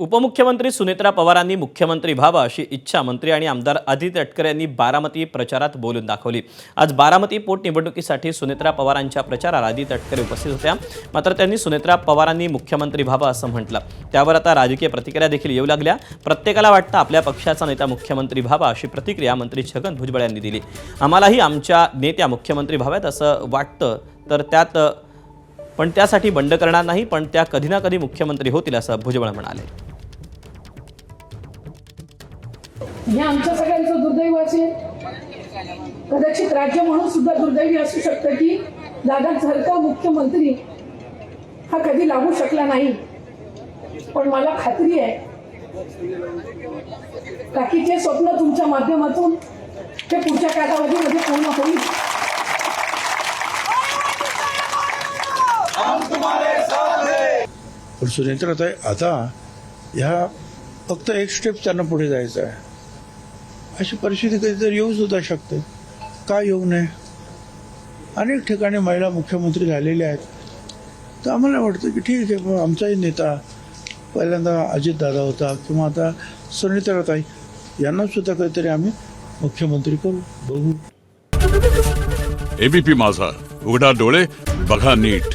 उपमुख्यमंत्री सुनेत्रा पवारांनी मुख्यमंत्री व्हावं अशी इच्छा मंत्री आणि आमदार आदित्य तटकरे यांनी बारामती प्रचारात बोलून दाखवली। आज बारामती पोटनिवडणुकीसाठी सुनेत्रा पवारांच्या प्रचाराला आदित्य तटकरे उपस्थित होत्या। मात्र त्यांनी सुनेत्रा पवारांनी मुख्यमंत्री व्हावं असं म्हटलं। त्यावर आता राजकीय प्रतिक्रिया देखील येऊ लागल्या। प्रत्येकाला वाटतं आपल्या पक्षाचा नेता मुख्यमंत्री व्हावा अशी प्रतिक्रिया मंत्री छगन भुजबळ यांनी दिली। आम्हालाही आमच्या नेत्या मुख्यमंत्री व्हाव्यात असं वाटतं, तर त्यासाठी बंड करणार नाही, पण त्या कधी ना कधी मुख्यमंत्री होतील असं भुजबळ म्हणाले। हे आमच्या सगळ्यांचं दुर्दैव असेल, कदाचित राज्य म्हणून सुद्धा दुर्दैवी असू शकतं की दादांसारखा मुख्यमंत्री हा कधी लागू शकला नाही। पण मला खात्री आहे बाकीचे स्वप्न तुमच्या माध्यमातून ते पुढच्या कालावधीमध्ये पूर्ण होईल। पण सुनेत्राताई आता ह्या फक्त एक स्टेप त्यांना पुढे जायचं आहे। अशी परिस्थिती कधीतरी येऊ सुद्धा शकते, का येऊ नये। अनेक ठिकाणी महिला मुख्यमंत्री झालेल्या आहेत, तर आम्हाला वाटतं की ठीक आहे, आमचाही नेता पहिल्यांदा अजितदादा होता किंवा आता सुनेत्राताई यांना सुद्धा कधीतरी आम्ही मुख्यमंत्री करू, बघू। एबीपी माझा, उघडा डोळे बघा नीट।